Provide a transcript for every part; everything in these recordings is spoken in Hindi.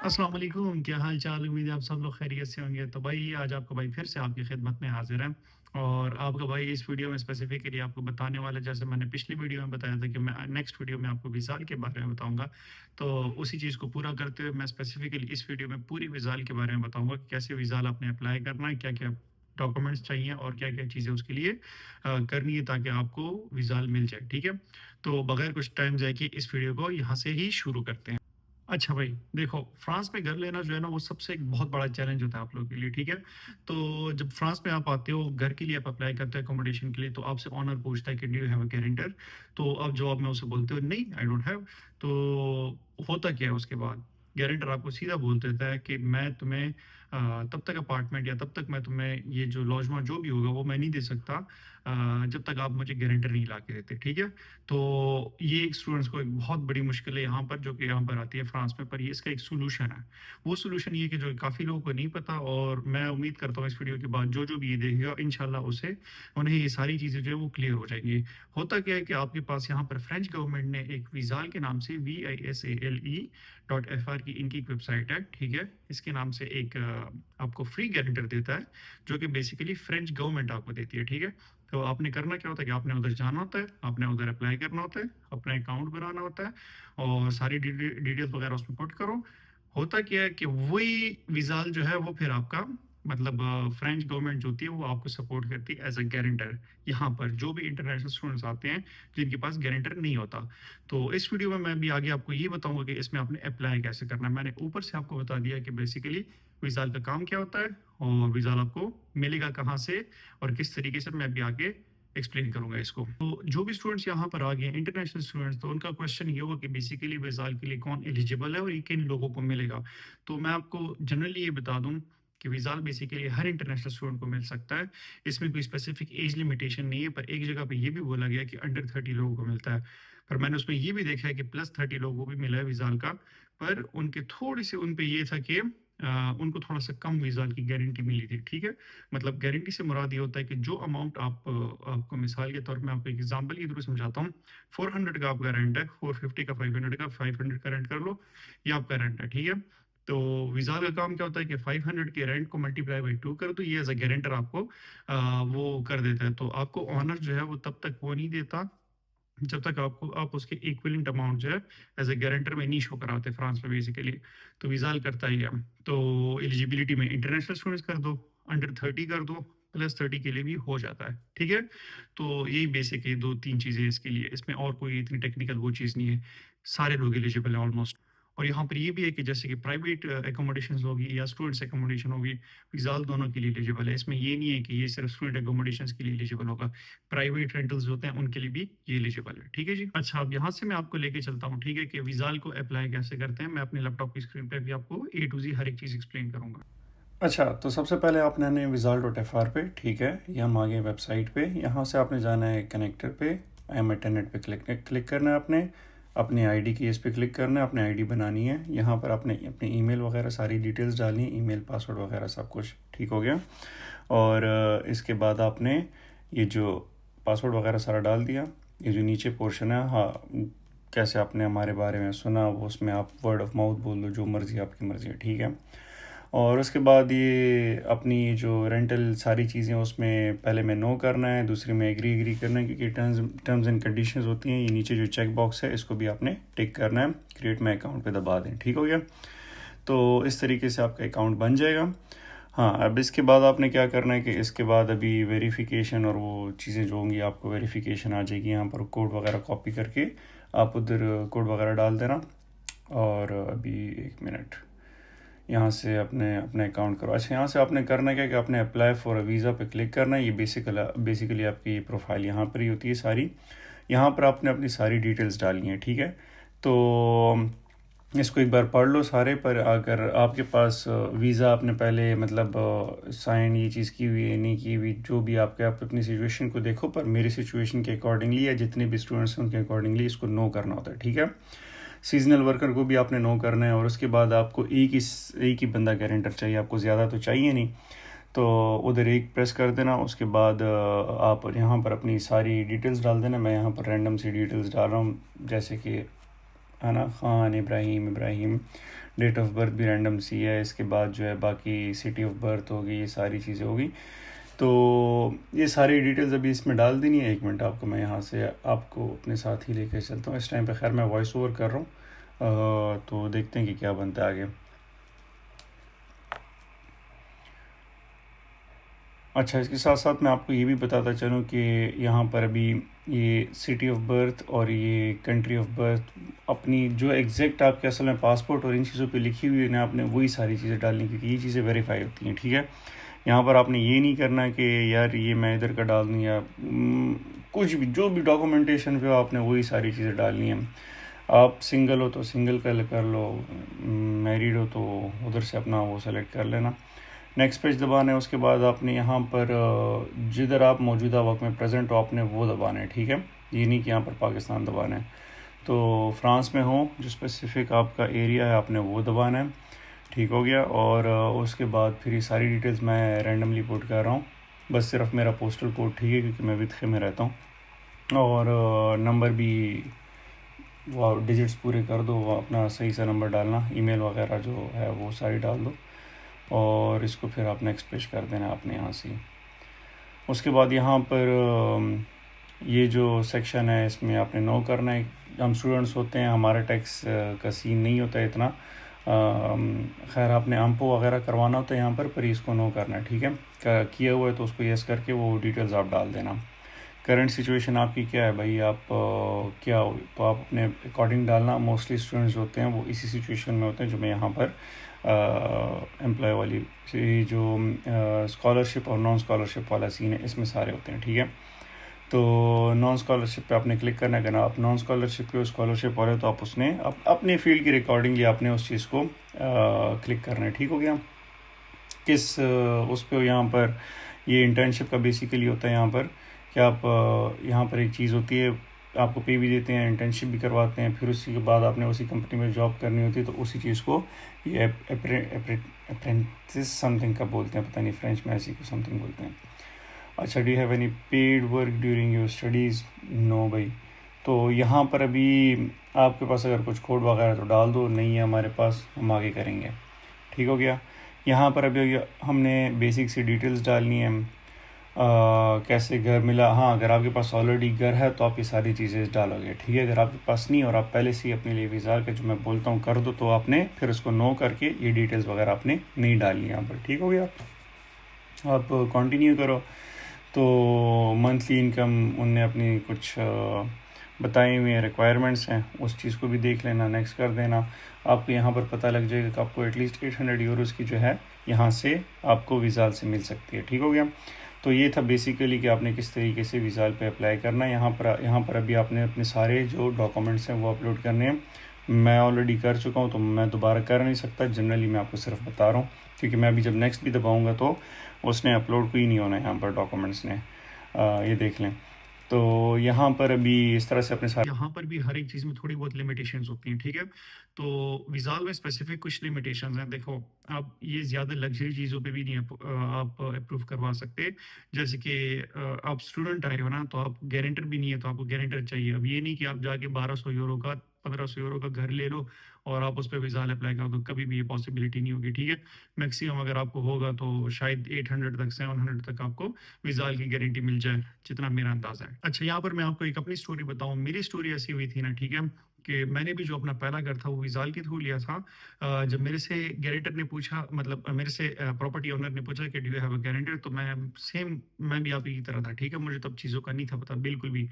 अस्सलाम वालेकुम, क्या हाल चाल? उम्मीद है आप सब लोग खैरियत से होंगे। तो भाई आज आपका भाई फिर से आपकी खिदमत में हाजिर है और आपका भाई इस वीडियो में स्पेसिफिकली आपको बताने वाला है, जैसे मैंने पिछली वीडियो में बताया था कि मैं नेक्स्ट वीडियो में आपको विज़ाल के बारे में बताऊंगा। तो उसी चीज़ को पूरा करते हुए मैं स्पेसिफिकली इस वीडियो में पूरी विज़ाल के बारे में बताऊंगा कि कैसे विज़ाल आपने अप्लाई करना है, क्या क्या डॉक्यूमेंट्स चाहिए और क्या क्या चीज़ें उसके लिए करनी है ताकि आपको विज़ाल मिल जाए। ठीक है, तो बगैर कुछ टाइम जाए कि इस वीडियो को यहाँ से ही शुरू करते हैं। अच्छा भाई, देखो फ्रांस में घर लेना जो है ना वो सबसे एक बहुत बड़ा चैलेंज होता है आप लोगों के लिए, ठीक है? तो जब फ्रांस में आप आते हो, घर के लिए आप अप्लाई करते हो अकोमोडेशन के लिए, तो आपसे ओनर पूछता है कि do you have a guarantor? तो आप जवाब में उसे बोलते हो नहीं, आई डोंट हैव। तो होता क्या है उसके बाद? गारंटर आपको सीधा बोल देता है कि मैं तुम्हें तब तक अपार्टमेंट या तब तक मैं तुम्हें ये जो लॉजमेंट जो भी होगा वो मैं नहीं दे सकता जब तक आप मुझे गारंटर नहीं ला के देते, ठीक है? तो ये एक स्टूडेंट्स को एक बहुत बड़ी मुश्किल है यहाँ पर, जो कि यहाँ पर आती है फ्रांस में, पर ये इसका एक सॉल्यूशन है। वो सॉल्यूशन ये है कि जो काफ़ी लोगों को नहीं पता, और मैं उम्मीद करता हूँ इस वीडियो के बाद जो जो भी ये देखेगा इंशाल्लाह उसे उन्हें ये सारी चीज़ें जो है वो क्लियर हो जाएंगी। होता क्या है कि आपके पास यहाँ पर फ्रेंच गवर्नमेंट ने एक विजाल के नाम से VISALE.FR की इनकी एक वेबसाइट है, ठीक है? इसके नाम से एक आपको फ्री गारंटर देता है, जो कि बेसिकली फ्रेंच गवर्नमेंट आपको देती है, ठीक है? तो आपने करना क्या होता है कि आपने उधर जाना होता है, आपने उधर अप्लाई करना होता है, अपना अकाउंट बनाना होता है और सारी डिटेल्स वगैरह उसमें पुट करो। होता क्या है कि वही विजाल जो है वो फिर आपका मतलब फ्रेंच गवर्नमेंट जो होती है वो आपको सपोर्ट करती है एज अ गारंटर, यहाँ पर जो भी इंटरनेशनल स्टूडेंट्स आते हैं जिनके पास गारंटर नहीं होता। तो इस वीडियो में मैं भी आगे आपको ये बताऊंगा कि इसमें आपने अप्लाई कैसे करना है। मैंने ऊपर से आपको बता दिया कि बेसिकली विजाल का काम क्या होता है और विजाल आपको मिलेगा कहाँ से और किस तरीके से, मैं भी आगे एक्सप्लेन करूंगा इसको। तो जो भी स्टूडेंट्स यहाँ पर आ गए हैं इंटरनेशनल स्टूडेंट्स, तो उनका क्वेश्चन ये होगा कि बेसिकली विजाल के लिए कौन एलिजिबल है और ये किन लोगों को मिलेगा। तो मैं आपको जनरली ये बता दूं कि विजाल बेसिकली हर इंटरनेशनल स्टूडेंट को मिल सकता है। इसमें कोई स्पेसिफिक एज लिमिटेशन नहीं है, पर एक जगह पे ये भी बोला गया कि अंडर 30 लोगों को मिलता है। पर मैंने उसमें ये भी देखा है कि +30 लोगों को भी मिला है विजाल का, पर उनके थोड़ी सी उन पे ये था कि उनको थोड़ा सा कम विजाल की गारंटी मिली थी, ठीक है? मतलब गारंटी से मुराद ये होता है कि जो अमाउंट आपको मिसाल के तौर पे मैं आपको एग्जांपल के थ्रू समझाता हूँ। 400 का आपका रेंट है, 450 का, 500 का, 500 का रेंट कर लो, ये आपका रेंट है, ठीक है? तो वीजा का काम क्या होता है कि 500 के रेंट को मल्टीप्लाई बाई 2 कर दो, ये एज अ गारंटर आपको वो कर देता है। तो आपको ऑनर जो है वो तब तक वो नहीं देता जब तक आप उसके इक्विवेलेंट अमाउंट जो है एज ए गारंटर में नहीं शो कराते फ्रांस में बेसिकली। तो विजाल करता ही है। तो एलिजिबिलिटी में इंटरनेशनल स्टूडेंट्स कर दो, अंडर 30 कर दो, +30 के लिए भी हो जाता है, ठीक है? तो यही बेसिक है, दो तीन चीज़ें इसके लिए, इसमें और कोई इतनी टेक्निकल वो चीज़ नहीं है। सारे लोग एलिजिबल हैं ऑलमोस्ट। और यहाँ पर ये भी है कि जैसे कि प्राइवेट एकोमोडेशन होगी या स्टूडेंट्स एकोमोडेशन होगी, विजाल दोनों के लिए एलिजिबल है। इसमें ये नहीं है कि ये सिर्फ स्टूडेंट एकोमोडेशन के लिए एलिजिबल होगा, प्राइवेट रेंटल्स होते हैं उनके लिए भी ये एलिजिबल है, ठीक है जी? अच्छा, अब यहाँ से मैं आपको लेके चलता हूँ, ठीक है, कि विजाल को अप्लाई कैसे करते हैं। मैं अपने लैपटॉप की स्क्रीन पे भी आपको A to Z हर एक चीज़ एक्सप्लेन करूंगा। अच्छा, तो सबसे पहले आपने आना है विज़ाल.fr पे, ठीक है? ये हम आ गए वेबसाइट पे। यहाँ से आपने जाना है कनेक्टर पे, आई एम अटेंडेंट पे क्लिक करना है आपने। अपनी आईडी की इस पे क्लिक करना है, अपनी आईडी बनानी है। यहाँ पर आपने अपनी ईमेल वगैरह सारी डिटेल्स डालनी है, ईमेल पासवर्ड वगैरह सब कुछ ठीक हो गया। और इसके बाद आपने ये जो पासवर्ड वगैरह सारा डाल दिया। ये जो नीचे पोर्शन है, हाँ, कैसे आपने हमारे बारे में सुना वो उसमें आप वर्ड ऑफ माउथ बोल दो, जो मर्ज़ी आपकी मर्ज़ी है, ठीक है? और उसके बाद ये अपनी जो रेंटल सारी चीज़ें उसमें पहले में नो करना है, दूसरी में एग्री करना है, क्योंकि टर्म्स एंड कंडीशंस होती हैं। ये नीचे जो चेक बॉक्स है इसको भी आपने टिक करना है, क्रिएट माई अकाउंट पे दबा दें, ठीक हो गया? तो इस तरीके से आपका अकाउंट बन जाएगा। हाँ, अब इसके बाद आपने क्या करना है कि इसके बाद अभी वेरिफिकेशन और वो चीज़ें जो होंगी, आपको वेरिफिकेशन आ जाएगी, यहाँ पर कोड वगैरह कॉपी करके आप उधर कोड वगैरह डाल देना। और अभी एक मिनट, यहाँ से अपने अपने अकाउंट करो। अच्छा, यहाँ से आपने करना क्या कि आपने अप्लाई फॉर अ वीज़ा पे क्लिक करना है। ये बेसिकली आपकी प्रोफाइल यहाँ पर ही होती है सारी। यहाँ पर आपने अपनी सारी डिटेल्स डालनी है, ठीक है? तो इसको एक बार पढ़ लो सारे। पर अगर आपके पास वीज़ा आपने पहले मतलब साइन ये चीज़ की हुई है नहीं की हुई, जो भी आपके, आप अपनी सिचुएशन को देखो। पर मेरी सिचुएशन के अकॉर्डिंगली या जितने भी स्टूडेंट्स हैं उनके अकॉर्डिंगली इसको नो करना होता है, ठीक है? सीजनल वर्कर को भी आपने नो करना है। और उसके बाद आपको एक ही बंदा गारंटर चाहिए, आपको ज़्यादा तो चाहिए नहीं। तो उधर एक प्रेस कर देना। उसके बाद आप यहाँ पर अपनी सारी डिटेल्स डाल देना। मैं यहाँ पर रैंडम सी डिटेल्स डाल रहा हूँ, जैसे कि Ana Khan Ibrahim Ibrahim. Date of birth भी रैंडम सी है। इसके बाद जो है बाकी सिटी ऑफ बर्थ होगी, ये सारी चीज़ें होगी। तो ये सारी डिटेल्स अभी इसमें डाल देनी है। एक मिनट आपको मैं यहाँ से आपको अपने साथ ही लेकर चलता हूँ। इस टाइम पे खैर मैं वॉइस ओवर कर रहा हूँ, तो देखते हैं कि क्या बनता है आगे। अच्छा, इसके साथ साथ मैं आपको ये भी बताता चलूँ कि यहाँ पर अभी ये सिटी ऑफ बर्थ और ये कंट्री ऑफ बर्थ अपनी जो एग्जैक्ट आपके असल में पासपोर्ट और इन चीज़ों पे लिखी हुई है ना, आपने वही सारी चीज़ें डालनी, क्योंकि ये चीज़ें वेरीफाई होती हैं। ठीक है, यहाँ पर आपने ये नहीं करना कि यार ये मैं इधर का डाल दूँ या कुछ भी, जो भी डॉक्यूमेंटेशन पे हो आपने वही सारी चीज़ें डालनी है। आप सिंगल हो तो सिंगल कर लो, मैरिड हो तो उधर से अपना वो सेलेक्ट कर लेना। नेक्स्ट पेज दबाना है। उसके बाद आपने यहाँ पर जिधर आप मौजूदा वक्त में प्रेजेंट हो आपने वो दबाना है। ठीक है, ये नहीं कि यहाँ पर पाकिस्तान दबाना है। तो फ्रांस में हो जो स्पेसिफिक आपका एरिया है आपने वो दबाना है। ठीक हो गया। और उसके बाद फिर ये सारी डिटेल्स मैं रैंडमली पुट कर रहा हूँ। बस सिर्फ मेरा पोस्टल कोड ठीक है क्योंकि मैं विदखे में रहता हूँ। और नंबर भी वो डिजिट्स पूरे कर दो, अपना सही सा नंबर डालना, ईमेल वगैरह जो है वो सारी डाल दो। और इसको फिर आप नेक्स्ट पेज कर देना आपने यहाँ से। उसके बाद यहाँ पर ये जो सेक्शन है इसमें आपने नो करना है। हम स्टूडेंट्स होते हैं, हमारा टैक्स का सीन नहीं होता है इतना। खैर आपने अम्पो वगैरह करवाना होता है यहाँ पर इसको नो करना है। ठीक है, किया हुआ है तो उसको यस करके वो डिटेल्स आप डाल देना। करंट सिचुएशन आपकी क्या है भाई, आप क्या हो तो आप अपने अकॉर्डिंग डालना। मोस्टली स्टूडेंट्स होते हैं वो इसी सिचुएशन में होते हैं जो मैं यहाँ पर एम्प्लॉय वाली जो स्कॉलरशिप और नॉन स्कॉलरशिप वाला सीन है इसमें सारे होते हैं। ठीक है, तो नॉन स्कॉलरशिप पे आपने क्लिक करना है। करना आप नॉन स्कॉलरशिप पे स्कॉलरशिप वाले तो आप उसने अपने फील्ड के रिकॉर्डिंगली आपने उस चीज़ को क्लिक करना है। ठीक हो गया। किस उस पर यहाँ पर ये इंटर्नशिप का बेसिकली होता है यहाँ पर कि आप यहाँ पर एक चीज़ होती है, आपको पे भी देते हैं, इंटर्नशिप भी करवाते हैं, फिर उसी के बाद आपने उसी कंपनी में जॉब करनी होती है। तो उसी चीज़ को ये अप्रेंटिस समथिंग का बोलते हैं, पता नहीं फ्रेंच में ऐसी को समथिंग बोलते हैं। अच्छा, do have any paid work during your studies? No भाई। तो यहाँ पर अभी आपके पास अगर कुछ कोड वगैरह तो डाल दो, नहीं है हमारे पास, हम आगे करेंगे। ठीक हो गया। यहाँ पर अभी हमने बेसिक सी डिटेल्स डालनी है। कैसे घर मिला, हाँ अगर आपके पास ऑलरेडी घर है तो आप ये सारी चीज़ें डालोगे। ठीक है, अगर आपके पास नहीं और आप पहले से ही अपने लिए वीज़ा के जो मैं बोलता हूँ कर दो तो आपने फिर उसको नो करके ये डिटेल्स वगैरह आपने नहीं डालनी यहाँ पर। ठीक हो गया, आप कंटिन्यू करो। तो मंथली इनकम उनने अपनी कुछ बताए हुए रिक्वायरमेंट्स हैं, उस चीज़ को भी देख लेना, नेक्स्ट कर देना। आपको यहाँ पर पता लग जाएगा कि आपको एटलीस्ट 800 यूरोज़ की जो है यहाँ से आपको विज़ाल से मिल सकती है। ठीक हो गया। तो ये था बेसिकली कि आपने किस तरीके से विज़ाल पे अप्लाई करना है। यहाँ पर अभी आपने अपने सारे जो डॉक्यूमेंट्स हैं वो अपलोड करने हैं। मैं ऑलरेडी कर चुका हूँ तो मैं दोबारा कर नहीं सकता, जनरली मैं आपको सिर्फ बता रहा हूँ क्योंकि मैं अभी जब नेक्स्ट भी दबाऊँगा तो उसने अपलोड कोई नहीं होना है यहाँ पर डॉक्यूमेंट्स ने। ये देख लें। तो यहाँ पर अभी इस तरह से अपने सारे यहाँ पर भी हर एक चीज़ में थोड़ी बहुत लिमिटेशंस होती हैं। ठीक है, तो विज़ाल में स्पेसिफिक कुछ लिमिटेशंस हैं। देखो, आप ये ज़्यादा लग्जरी चीज़ों पे भी नहीं आप अप्रूव करवा सकते। जैसे कि आप स्टूडेंट आए हो ना, तो आप गारंटर भी नहीं है तो आपको गारंटर चाहिए। अब ये नहीं कि आप जाके 1200 यूरो का 1500 यूरो का घर ले लो और आप उस पर विज़ाल अप्लाई कर दो, कभी भी ये पॉसिबिलिटी नहीं होगी। ठीक है, मैक्सिमम अगर आपको होगा तो शायद 800 तक 700 तक आपको विज़ाल की गारंटी मिल जाए, जितना मेरा अंदाज़ा है। अच्छा, यहाँ पर मैं आपको एक अपनी स्टोरी बताऊँ। मेरी स्टोरी ऐसी हुई थी ना, ठीक है, कि मैंने भी जो अपना पहला घर था वो विज़ाल के थ्रू लिया था। जब मेरे से गारंटर ने पूछा, मतलब मेरे से प्रॉपर्टी ओनर ने पूछा कि do you have a guarantor, तो मैं भी आप ही की तरह था। ठीक है, मुझे तब चीज़ों का नहीं था पता बिल्कुल भी।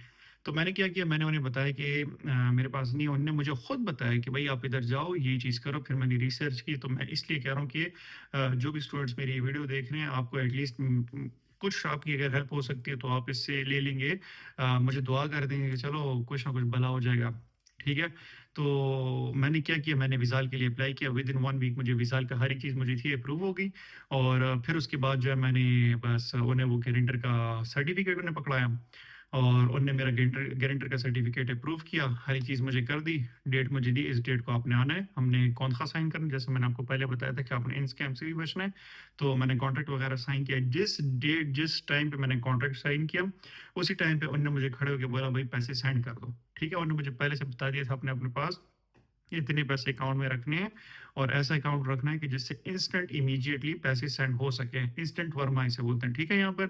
तो मैंने क्या किया, मैंने उन्हें बताया कि मेरे पास नहीं है। उन्होंने मुझे खुद बताया कि भाई आप इधर जाओ, ये चीज़ करो। फिर मैंने रिसर्च की। तो मैं इसलिए कह रहा हूँ कि जो भी स्टूडेंट्स मेरी वीडियो देख रहे हैं, आपको एटलीस्ट कुछ आपकी अगर हेल्प हो सकती है तो आप इससे ले लेंगे। मुझे दुआ कर देंगे कि चलो कुछ ना कुछ भला हो जाएगा। ठीक है, तो मैंने क्या किया, मैंने विज़ाल के लिए अप्लाई किया। विद इन 1 वीक मुझे विज़ाल का हर एक चीज़ मुझे थी अप्रूव हो गई। और फिर उसके बाद जो है मैंने बस उन्हें वो गारंटर का सर्टिफिकेट उन्हें पकड़ाया और उनने मेरा गारंटर का सर्टिफिकेट अप्रूव किया, हर एक चीज़ मुझे कर दी, डेट मुझे दी, इस डेट को आपने आना है, हमने कॉन्ट्रैक्ट साइन करना है। जैसे मैंने आपको पहले बताया था कि आपने इन स्कैम से भी बचना है। तो मैंने कॉन्ट्रैक्ट वगैरह साइन किया। जिस टाइम पे मैंने कॉन्ट्रैक्ट साइन किया, उसी टाइम पे उन्होंने मुझे खड़े होकर बोला भाई पैसे सेंड कर दो। ठीक है, उन्होंने मुझे पहले से बता दिया था अपने अपने पास इतने पैसे अकाउंट में रखने हैं और ऐसा अकाउंट रखना है कि जिससे इंस्टेंट इमीडिएटली पैसे सेंड हो सके। इंस्टेंट वर्मा इसे बोलते हैं, ठीक है यहाँ पर।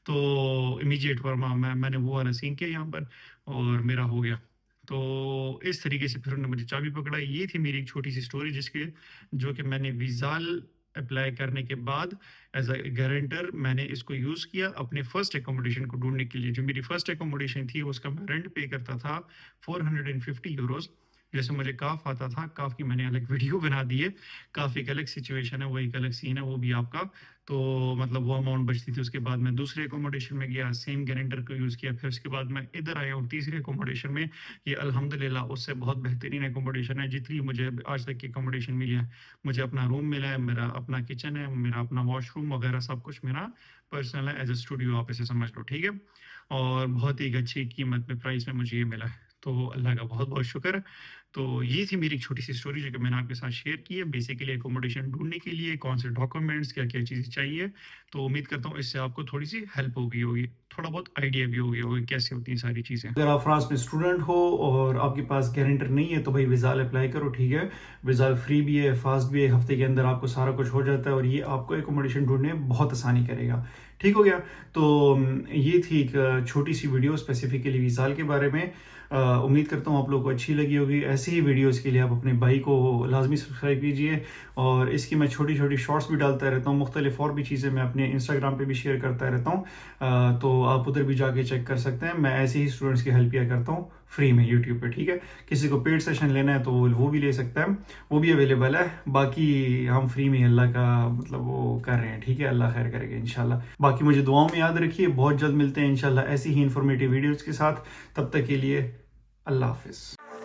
तो इमीडिएट वर्मा मैंने वो वाला सीन किया यहाँ पर और मेरा हो गया। तो इस तरीके से फिर उन्होंने मुझे चाबी पकड़ाई। ये थी मेरी एक छोटी सी स्टोरी जिसके जो कि मैंने विजाल अप्लाई करने के बाद एज अ गारंटर मैंने इसको यूज़ किया अपने फर्स्ट एकोमोडेशन को ढूंढने के लिए। जो मेरी फर्स्ट एकोमोडेशन थी उसका मैं रेंट पे करता था 450 यूरोज। जैसे मुझे काफ आता था, काफ की मैंने अलग वीडियो बना दी है। काफ एक अलग सिचुएशन है, वो एक अलग सीन है, वो भी आपका। तो मतलब वो अमाउंट बचती थी। उसके बाद मैं दूसरे एकोमोडेशन में गया, सेम गारंटर को यूज़ किया। फिर उसके बाद मैं इधर आया हूँ तीसरे एकोमोडेशन में। ये अल्हम्दुलिल्लाह उससे बहुत बेहतरीन एकोमोडेशन है जितनी मुझे आज तक की एकोमोडेशन मिली है। मुझे अपना रूम मिला है, मेरा अपना किचन है, मेरा अपना वॉशरूम वगैरह सब कुछ मेरा पर्सनल है, एज अ स्टूडियो आप इसे समझ लो, ठीक है। और बहुत ही एक अच्छी कीमत में, प्राइस में मुझे ये मिला है, तो अल्लाह का बहुत बहुत शुक्र है। तो ये थी मेरी एक छोटी सी स्टोरी जो कि मैंने आपके साथ शेयर की है। बेसिकली एकोमोडेशन ढूंढने के लिए कौन से डॉक्यूमेंट्स, क्या क्या चीज़ें चाहिए। तो उम्मीद करता हूँ इससे आपको थोड़ी सी हेल्प हो गई होगी, थोड़ा बहुत आइडिया भी हो गया होगा कैसे होती हैं सारी चीज़ें। अगर आप फ्रांस में स्टूडेंट हो और आपके पास गारंटर नहीं है तो भाई विजाल अप्लाई करो, ठीक है। विजाल फ्री भी है, फास्ट भी है, हफ्ते के अंदर आपको सारा कुछ हो जाता है और ये आपको एकोमोडेशन ढूंढने में बहुत आसानी करेगा। ठीक हो गया। तो ये थी एक छोटी सी वीडियो स्पेसिफिकली विजाल के बारे में। उम्मीद करता हूँ आप लोगों को अच्छी लगी होगी। ऐसी ही वीडियोस के लिए आप अपने भाई को लाजमी सब्सक्राइब कीजिए और इसकी मैं छोटी छोटी शॉर्ट्स भी डालता रहता हूँ, मुख्तलिफ और भी चीज़ें मैं अपने इंस्टाग्राम पे भी शेयर करता रहता हूँ। तो आप उधर भी जाके चेक कर सकते हैं। मैं ऐसे ही स्टूडेंट्स की हेल्प किया करता हूँ फ्री में यूट्यूब पे, ठीक है। किसी को पेड सेशन लेना है तो वो भी ले सकता है, वो भी अवेलेबल है। बाकी हम फ्री में अल्लाह का मतलब वो कर रहे हैं, ठीक है। अल्लाह खैर करेगा इंशाल्लाह। बाकी मुझे दुआओं में याद रखिए, बहुत जल्द मिलते हैं इंशाल्लाह ऐसी ही इंफॉर्मेटिव वीडियोज़ के साथ। तब तक के लिए अल्लाह हाफिज़।